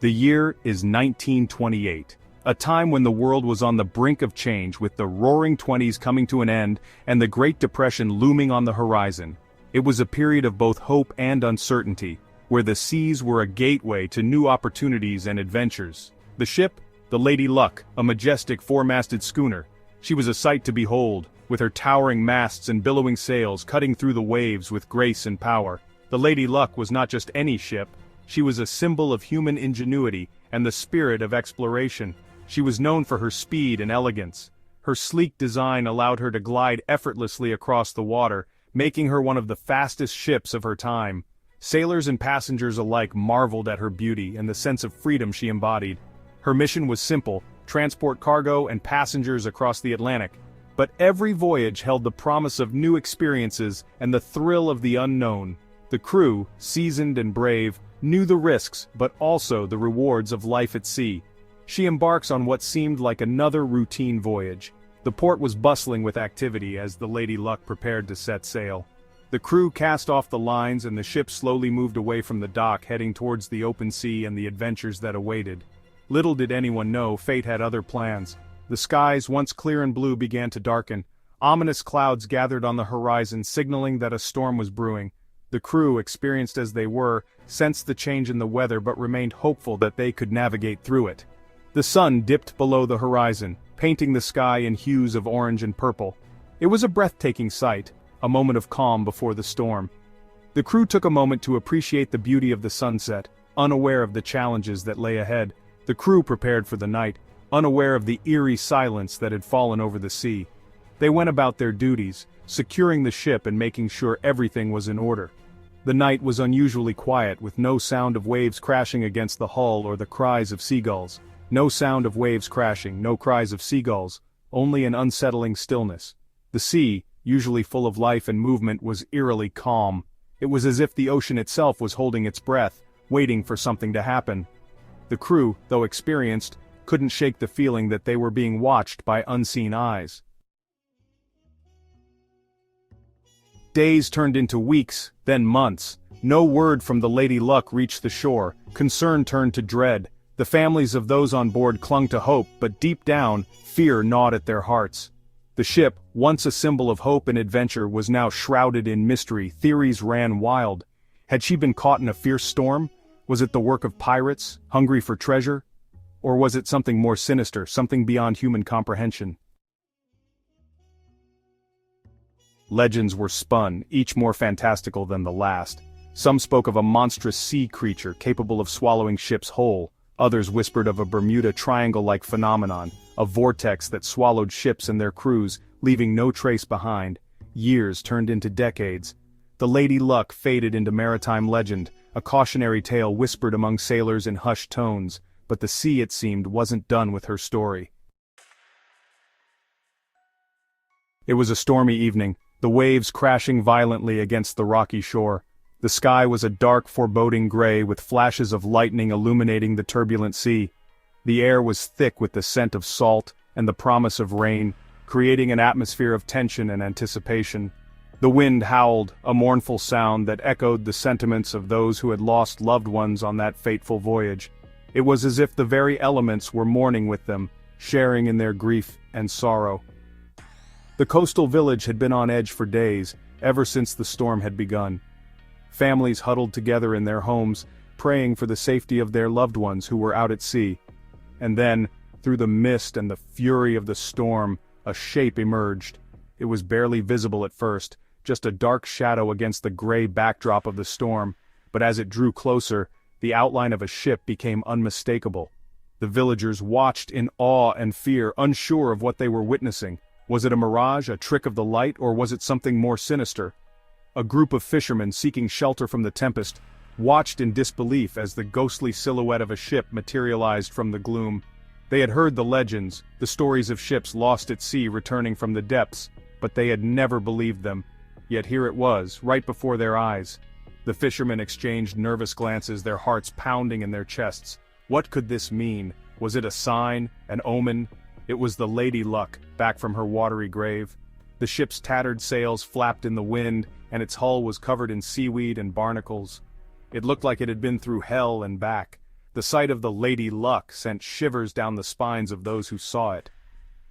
The year is 1928, a time when the world was on the brink of change with the Roaring Twenties coming to an end and the Great Depression looming on the horizon. It was a period of both hope and uncertainty, where the seas were a gateway to new opportunities and adventures. The ship, the Lady Luck, a majestic four-masted schooner. She was a sight to behold, with her towering masts and billowing sails cutting through the waves with grace and power. The Lady Luck was not just any ship. She was a symbol of human ingenuity and the spirit of exploration. She was known for her speed and elegance. Her sleek design allowed her to glide effortlessly across the water, making her one of the fastest ships of her time. Sailors and passengers alike marveled at her beauty and the sense of freedom she embodied. Her mission was simple: transport cargo and passengers across the Atlantic. But every voyage held the promise of new experiences and the thrill of the unknown. The crew, seasoned and brave, knew the risks but also the rewards of life at sea. She embarks on what seemed like another routine voyage. The port was bustling with activity as the Lady Luck prepared to set sail. The crew cast off the lines and the ship slowly moved away from the dock, heading towards the open sea and the adventures that awaited. Little did anyone know fate had other plans. The skies, once clear and blue, began to darken. Ominous clouds gathered on the horizon, signaling that a storm was brewing. The crew, experienced as they were, sensed the change in the weather but remained hopeful that they could navigate through it. The sun dipped below the horizon, painting the sky in hues of orange and purple. It was a breathtaking sight, a moment of calm before the storm. The crew took a moment to appreciate the beauty of the sunset, unaware of the challenges that lay ahead. The crew prepared for the night, unaware of the eerie silence that had fallen over the sea. They went about their duties, securing the ship and making sure everything was in order. The night was unusually quiet, with no sound of waves crashing against the hull or the cries of seagulls. No sound of waves crashing, no cries of seagulls, only an unsettling stillness. The sea, usually full of life and movement, was eerily calm. It was as if the ocean itself was holding its breath, waiting for something to happen. The crew, though experienced, couldn't shake the feeling that they were being watched by unseen eyes. Days turned into weeks, then months. No word from the Lady Luck reached the shore. Concern turned to dread. The families of those on board clung to hope, but deep down, fear gnawed at their hearts. The ship, once a symbol of hope and adventure, was now shrouded in mystery. Theories ran wild. Had she been caught in a fierce storm? Was it the work of pirates, hungry for treasure? Or was it something more sinister, something beyond human comprehension? Legends were spun, each more fantastical than the last. Some spoke of a monstrous sea creature capable of swallowing ships whole. Others whispered of a Bermuda Triangle-like phenomenon, a vortex that swallowed ships and their crews, leaving no trace behind. Years turned into decades. The Lady Luck faded into maritime legend, a cautionary tale whispered among sailors in hushed tones, but the sea, it seemed, wasn't done with her story. It was a stormy evening, the waves crashing violently against the rocky shore. The sky was a dark, foreboding gray with flashes of lightning illuminating the turbulent sea. The air was thick with the scent of salt and the promise of rain, creating an atmosphere of tension and anticipation. The wind howled, a mournful sound that echoed the sentiments of those who had lost loved ones on that fateful voyage. It was as if the very elements were mourning with them, sharing in their grief and sorrow. The coastal village had been on edge for days, ever since the storm had begun. Families huddled together in their homes, praying for the safety of their loved ones who were out at sea. And then, through the mist and the fury of the storm, a shape emerged. It was barely visible at first, just a dark shadow against the gray backdrop of the storm, but as it drew closer, the outline of a ship became unmistakable. The villagers watched in awe and fear, unsure of what they were witnessing. Was it a mirage, a trick of the light, or was it something more sinister? A group of fishermen seeking shelter from the tempest watched in disbelief as the ghostly silhouette of a ship materialized from the gloom. They had heard the legends, the stories of ships lost at sea returning from the depths, but they had never believed them. Yet here it was, right before their eyes. The fishermen exchanged nervous glances, their hearts pounding in their chests. What could this mean? Was it a sign, an omen? It was the Lady Luck, back from her watery grave. The ship's tattered sails flapped in the wind, and its hull was covered in seaweed and barnacles. It looked like it had been through hell and back. The sight of the Lady Luck sent shivers down the spines of those who saw it.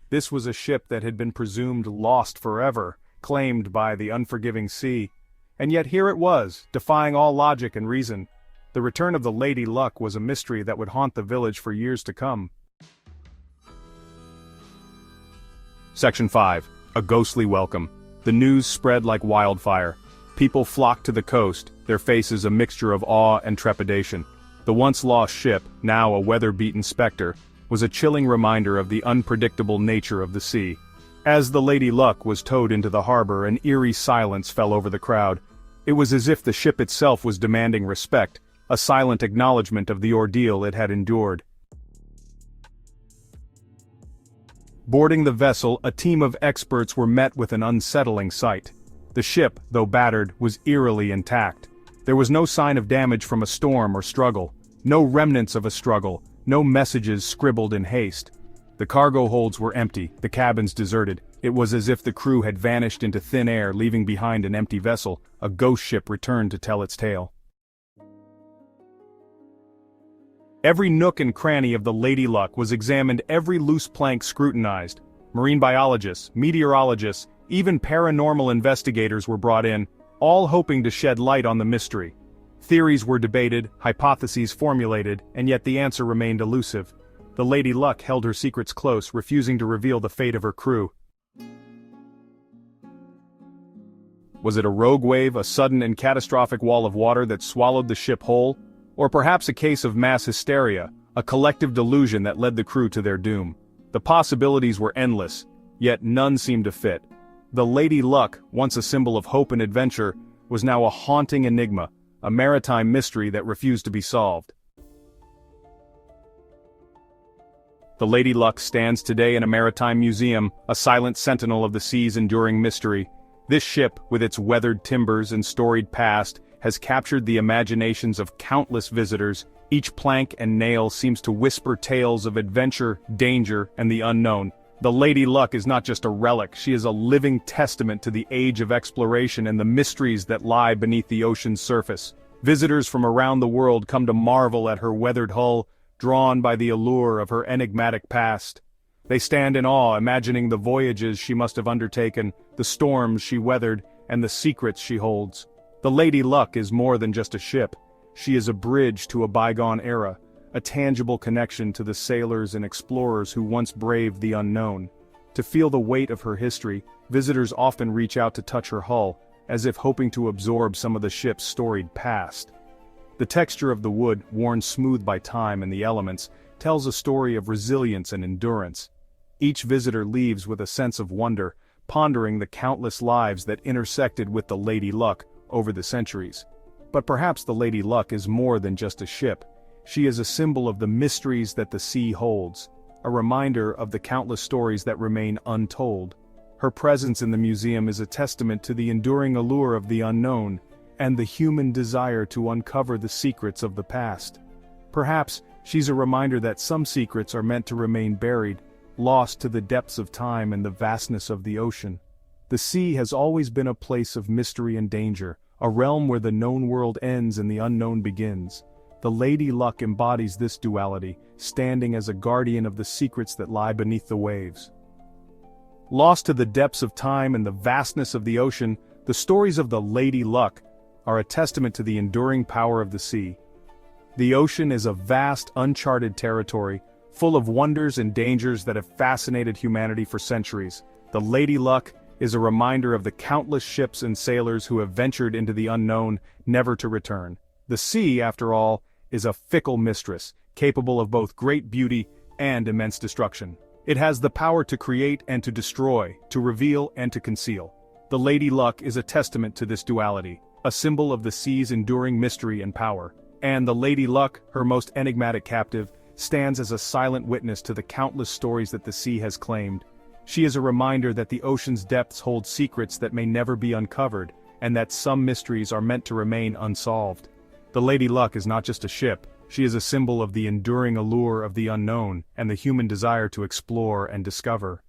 This was a ship that had been presumed lost forever, claimed by the unforgiving sea. And yet here it was, defying all logic and reason. The return of the Lady Luck was a mystery that would haunt the village for years to come. Section 5. A ghostly welcome. The news spread like wildfire. People flocked to the coast, their faces a mixture of awe and trepidation. The once lost ship, now a weather-beaten specter, was a chilling reminder of the unpredictable nature of the sea. As the Lady Luck was towed into the harbor, an eerie silence fell over the crowd. It was as if the ship itself was demanding respect, a silent acknowledgement of the ordeal it had endured. Boarding the vessel, a team of experts were met with an unsettling sight. The ship, though battered, was eerily intact. There was no sign of damage from a storm or struggle, no remnants of a struggle, no messages scribbled in haste. The cargo holds were empty, the cabins deserted. It was as if the crew had vanished into thin air, leaving behind an empty vessel, a ghost ship returned to tell its tale. Every nook and cranny of the Lady Luck was examined, every loose plank scrutinized. Marine biologists, meteorologists, even paranormal investigators were brought in, all hoping to shed light on the mystery. Theories were debated, hypotheses formulated, and yet the answer remained elusive. The Lady Luck held her secrets close, refusing to reveal the fate of her crew. Was it a rogue wave, a sudden and catastrophic wall of water that swallowed the ship whole? Or perhaps a case of mass hysteria, a collective delusion that led the crew to their doom? The possibilities were endless, yet none seemed to fit. The Lady Luck, once a symbol of hope and adventure, was now a haunting enigma, a maritime mystery that refused to be solved. The Lady Luck stands today in a maritime museum, a silent sentinel of the sea's enduring mystery. This ship, with its weathered timbers and storied past, has captured the imaginations of countless visitors. Each plank and nail seems to whisper tales of adventure, danger, and the unknown. The Lady Luck is not just a relic, she is a living testament to the age of exploration and the mysteries that lie beneath the ocean's surface. Visitors from around the world come to marvel at her weathered hull, drawn by the allure of her enigmatic past. They stand in awe, imagining the voyages she must have undertaken, the storms she weathered, and the secrets she holds. The Lady Luck is more than just a ship. She is a bridge to a bygone era, a tangible connection to the sailors and explorers who once braved the unknown. To feel the weight of her history, visitors often reach out to touch her hull, as if hoping to absorb some of the ship's storied past. The texture of the wood, worn smooth by time and the elements, tells a story of resilience and endurance. Each visitor leaves with a sense of wonder, pondering the countless lives that intersected with the Lady Luck over the centuries. But perhaps the Lady Luck is more than just a ship. She is a symbol of the mysteries that the sea holds, a reminder of the countless stories that remain untold. Her presence in the museum is a testament to the enduring allure of the unknown, and the human desire to uncover the secrets of the past. Perhaps she's a reminder that some secrets are meant to remain buried, lost to the depths of time and the vastness of the ocean. The sea has always been a place of mystery and danger, a realm where the known world ends and the unknown begins. The Lady Luck embodies this duality, standing as a guardian of the secrets that lie beneath the waves. Lost to the depths of time and the vastness of the ocean, the stories of the Lady Luck are a testament to the enduring power of the sea. The ocean is a vast, uncharted territory, full of wonders and dangers that have fascinated humanity for centuries. The Lady Luck is a reminder of the countless ships and sailors who have ventured into the unknown, never to return. The sea, after all, is a fickle mistress, capable of both great beauty and immense destruction. It has the power to create and to destroy, to reveal and to conceal. The Lady Luck is a testament to this duality, a symbol of the sea's enduring mystery and power. And the Lady Luck, her most enigmatic captive, stands as a silent witness to the countless stories that the sea has claimed. She is a reminder that the ocean's depths hold secrets that may never be uncovered, and that some mysteries are meant to remain unsolved. The Lady Luck is not just a ship, she is a symbol of the enduring allure of the unknown and the human desire to explore and discover.